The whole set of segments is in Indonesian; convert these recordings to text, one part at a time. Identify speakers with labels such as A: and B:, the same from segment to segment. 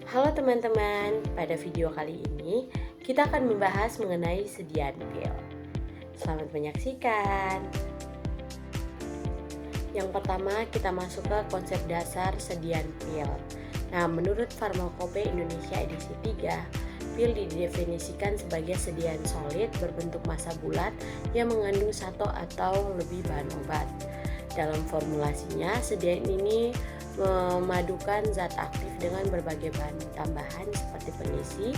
A: Halo teman-teman, pada video kali ini kita akan membahas mengenai sediaan pil. Selamat menyaksikan. Yang pertama kita masuk ke konsep dasar sediaan pil. Nah, menurut Farmakope Indonesia edisi 3, pil didefinisikan sebagai sediaan solid berbentuk massa bulat yang mengandung satu atau lebih bahan obat. Dalam formulasinya, sediaan ini memadukan zat aktif dengan berbagai bahan tambahan seperti pengisi,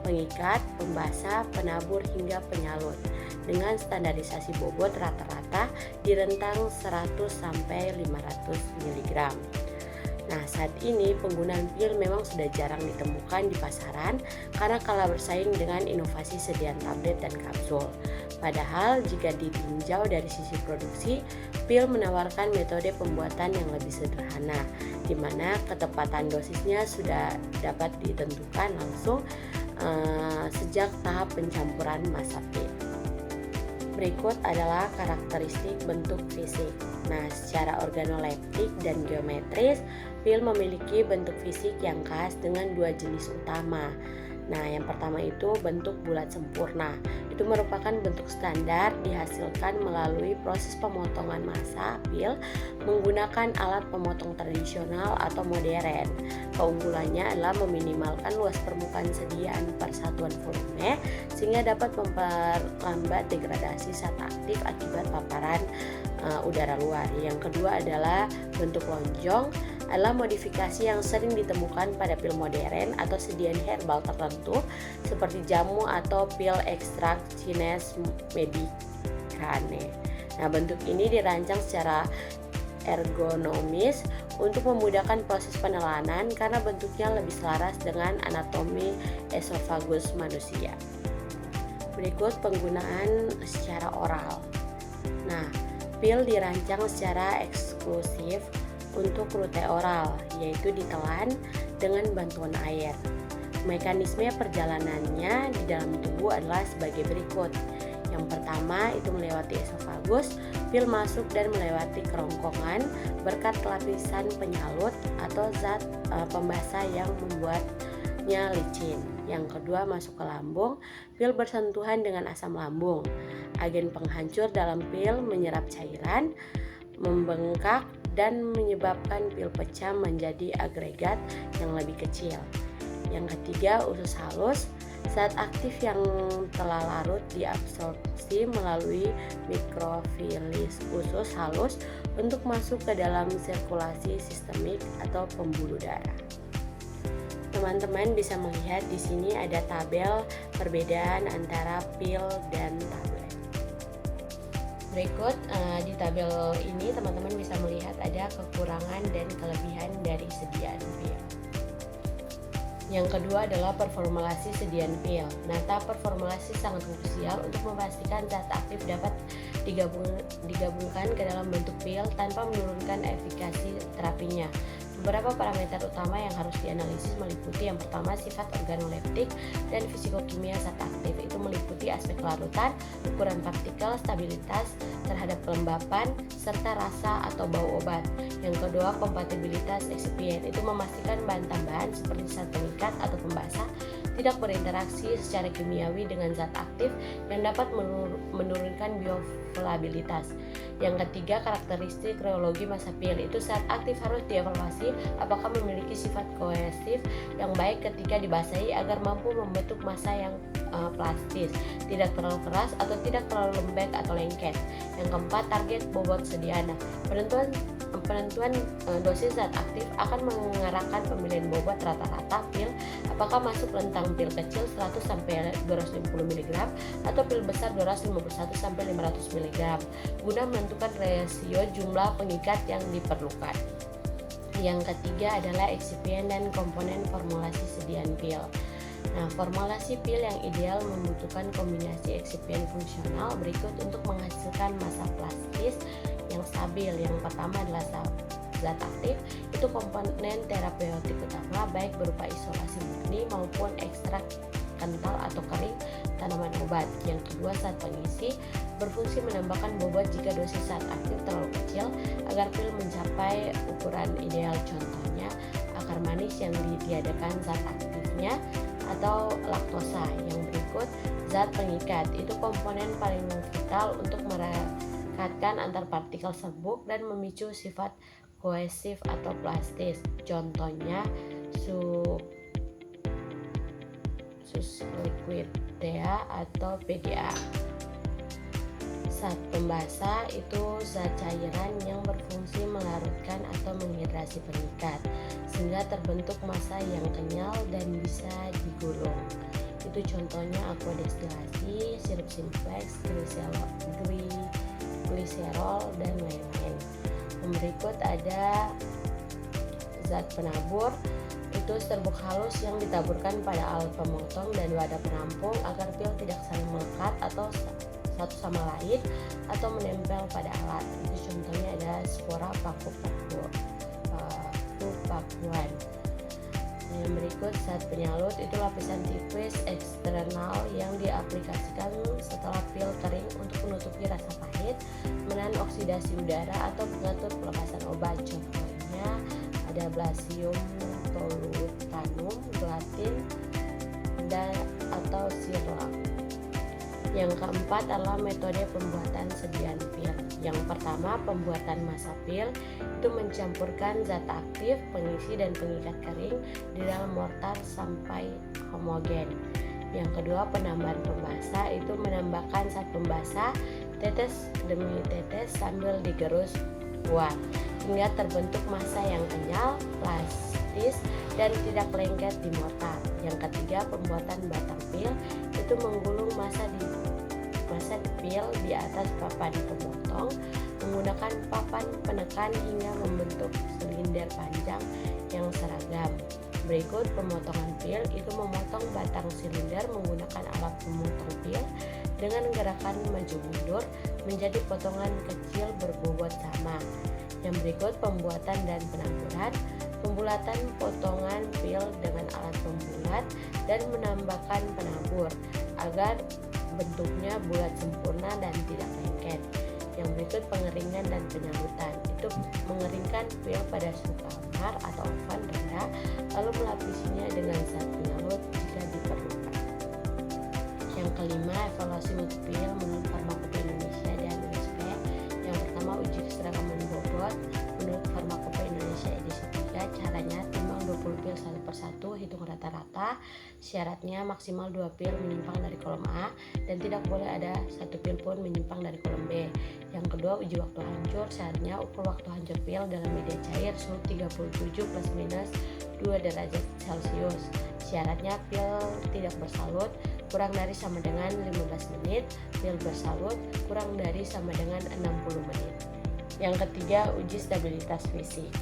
A: pengikat, pembasah, penabur hingga penyalut dengan standarisasi bobot rata-rata di rentang 100 sampai 500 mg. Nah, saat ini penggunaan pil memang sudah jarang ditemukan di pasaran karena kalah bersaing dengan inovasi sediaan tablet dan kapsul. Padahal jika ditinjau dari sisi produksi, pil menawarkan metode pembuatan yang lebih sederhana, di mana ketepatan dosisnya sudah dapat ditentukan langsung sejak tahap pencampuran massa pil. Berikut adalah karakteristik bentuk fisik. Nah, secara organoleptik dan geometris, pil memiliki bentuk fisik yang khas dengan dua jenis utama. Nah, yang pertama itu bentuk bulat sempurna. Itu merupakan bentuk standar dihasilkan melalui proses pemotongan massa pil menggunakan alat pemotong tradisional atau modern. Keunggulannya adalah meminimalkan luas permukaan sediaan per satuan volume sehingga dapat memperlambat degradasi zat aktif akibat paparan udara luar. Yang kedua adalah bentuk lonjong, adalah modifikasi yang sering ditemukan pada pil modern atau sediaan herbal tertentu seperti jamu atau pil ekstrak Chinese medicane. Nah, bentuk ini dirancang secara ergonomis untuk memudahkan proses penelanan karena bentuknya lebih selaras dengan anatomi esofagus manusia. Berikut penggunaan secara oral. Nah, pil dirancang secara eksklusif untuk rute oral, yaitu ditelan dengan bantuan air. Mekanisme perjalanannya di dalam tubuh adalah sebagai berikut. Yang pertama itu melewati esofagus, pil masuk dan melewati kerongkongan berkat lapisan penyalut atau zat pembasah yang membuatnya licin. Yang kedua masuk ke lambung, pil bersentuhan dengan asam lambung. Agen penghancur dalam pil menyerap cairan, membengkak dan menyebabkan pil pecah menjadi agregat yang lebih kecil. Yang ketiga, usus halus. Zat aktif yang telah larut diabsorpsi melalui mikrofilis usus halus untuk masuk ke dalam sirkulasi sistemik atau pembuluh darah. Teman-teman bisa melihat di sini ada tabel perbedaan antara pil dan tablet. Berikut di tabel ini teman-teman bisa melihat ada kekurangan dan kelebihan dari sediaan pil. Yang kedua adalah performulasi sediaan pil. Nah, tahap performulasi sangat krusial untuk memastikan zat aktif dapat digabungkan ke dalam bentuk pil tanpa menurunkan efikasi terapinya. Beberapa parameter utama yang harus dianalisis meliputi yang pertama sifat organoleptik dan fisikokimia zat aktif. Itu meliputi aspek larutan, ukuran partikel, stabilitas terhadap kelembapan, serta rasa atau bau obat. Yang kedua kompatibilitas eksipien. Itu memastikan bahan tambahan seperti zat pengikat atau pembasah tidak berinteraksi secara kimiawi dengan zat aktif yang dapat menurunkan bioavailabilitas. Yang ketiga, karakteristik reologi massa pil. Itu zat aktif harus dievaluasi apakah memiliki sifat kohesif yang baik ketika dibasahi agar mampu membentuk massa yang plastis, tidak terlalu keras atau tidak terlalu lembek atau lengket. Yang keempat, target bobot sediaan. Penentuan dosis zat aktif akan mengarahkan pemilihan bobot rata-rata pil, apakah masuk rentang pil kecil 100 sampai 250 mg atau pil besar 251 sampai 500 mg guna menentukan rasio jumlah pengikat yang diperlukan. Yang ketiga adalah eksipien dan komponen formulasi sediaan pil. Nah, formulasi pil yang ideal membutuhkan kombinasi eksipien fungsional berikut untuk menghasilkan massa plastis yang stabil. Yang pertama adalah zat aktif, itu komponen terapeutik utama baik berupa isolasi murni maupun ekstrak kental atau kering tanaman obat. Yang kedua, zat pengisi berfungsi menambahkan bobot jika dosis zat aktif terlalu kecil agar pil mencapai ukuran ideal. Contohnya akan dasar manis yang ditiadakan zat aktifnya atau laktosa. Yang berikut, zat pengikat itu komponen paling vital untuk merekatkan antar partikel serbuk dan memicu sifat kohesif atau plastis. Contohnya susliquidea atau PDA. Zat pembasa itu zat cairan yang berfungsi melarutkan atau menghidrasi pengikat sehingga terbentuk massa yang kenyal dan bisa digulung. Itu contohnya aqua destilasi, sirup simplex, gliserol dan lain-lain. Berikut ada zat penabur, itu serbuk halus yang ditaburkan pada alat pemotong dan wadah penampung agar pil tidak saling melekat atau satu sama lain atau menempel pada alat. Itu contohnya ada spora pakuan. Yang berikut zat penyalut, itu lapisan tipis eksternal yang diaplikasikan setelah pil kering untuk menutupi rasa pahit, menahan oksidasi udara atau mengatur pelepasan obat. Contohnya ada Basidium tolutanum, gelatin, dan atau sirlap. Yang keempat adalah metode pembuatan sediaan pil. Yang pertama, pembuatan massa pil itu mencampurkan zat aktif, pengisi dan pengikat kering di dalam mortar sampai homogen. Yang kedua, penambahan pembasa itu menambahkan zat pembasa tetes demi tetes sambil digerus kuat hingga terbentuk massa yang kenyal, plastis dan tidak lengket di mortar. Yang ketiga, pembuatan batang pil itu menggulung massa di pil di atas papan pemotong menggunakan papan penekan hingga membentuk silinder panjang yang seragam. Berikut pemotongan pil, itu memotong batang silinder menggunakan alat pemotong pil dengan gerakan maju mundur menjadi potongan kecil berbobot sama. Yang berikut pembuatan dan penaburan, pembulatan potongan pil dengan alat pembulat dan menambahkan penabur agar bentuknya bulat sempurna dan tidak lengket. Yang berikut pengeringan dan penyalutan, itu mengeringkan pil pada suhu kamar atau oven rendah lalu melapisinya dengan zat penyalut jika diperlukan. Yang kelima, evaluasi mutu pil menurut Farmakope Indonesia dan USP. Yang pertama, uji keseragaman bobot menurut Farmakope Indonesia edisi 3. Caranya, timbang 20 pil satu persatu, hitung rata-rata. Syaratnya maksimal 2 pil menyimpang dari kolom A dan tidak boleh ada 1 pil pun menyimpang dari kolom B. Yang kedua, uji waktu hancur. Syaratnya ukur waktu hancur pil dalam media cair suhu 37 plus minus 2 derajat Celcius. Syaratnya pil tidak bersalut kurang dari sama dengan 15 menit, pil bersalut kurang dari sama dengan 60 menit. Yang ketiga, uji stabilitas fisik,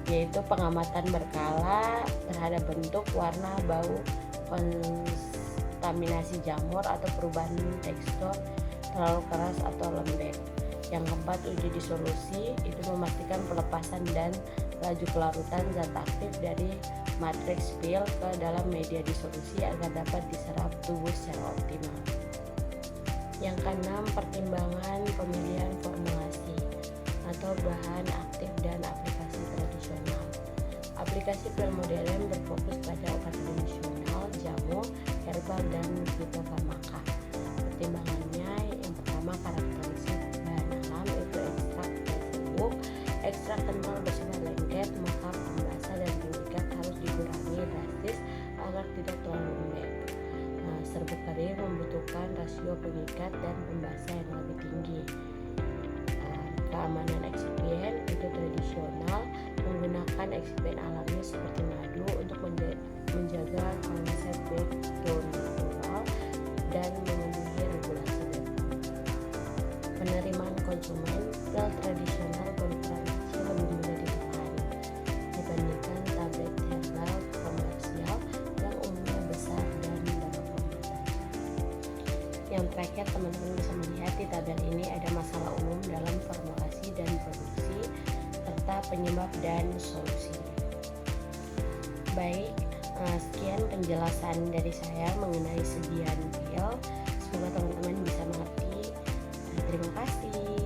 A: yaitu pengamatan berkala terhadap bentuk, warna, bau, kontaminasi jamur atau perubahan tekstur terlalu keras atau lembek. Yang keempat, uji disolusi, itu memastikan pelepasan dan laju kelarutan zat aktif dari matriks pil ke dalam media disolusi agar dapat diserap tubuh secara optimal. Yang keenam, pertimbangan pemilihan formulasi atau bahan aktif dan aplikasi tradisional. Aplikasi pil modern berfokus pada obat konvensional, jamu, herbal, dan fitofarmaka. Pertimbangannya, yang pertama, karakteristik bahan alam, itu ekstrak serbuk. Ekstrak kental bersifat lengket, maka pembasa dan pengikat harus dikurangi drastis agar tidak terlalu lembek. Serbuk kering membutuhkan rasio pengikat dan pembasa yang lebih tinggi. Keamanan eksipien, itu tradisional, menggunakan eksipien alami seperti madu untuk menjaga konsep backbone natural dan memenuhi regulasi BPOM. Penerimaan konsumen, pil tradisional berukuran kecil lebih mudah ditahan dibandingkan tablet herbal komersial yang umumnya besar dan berkompeten. Yang terakhir, teman-teman bisa melihat di tabel ini ada masalah umum dalam formulasi dan produksi serta penyebab dan solusinya. Baik, sekian penjelasan dari saya mengenai sediaan pil. Semoga teman-teman bisa mengerti. Terima kasih.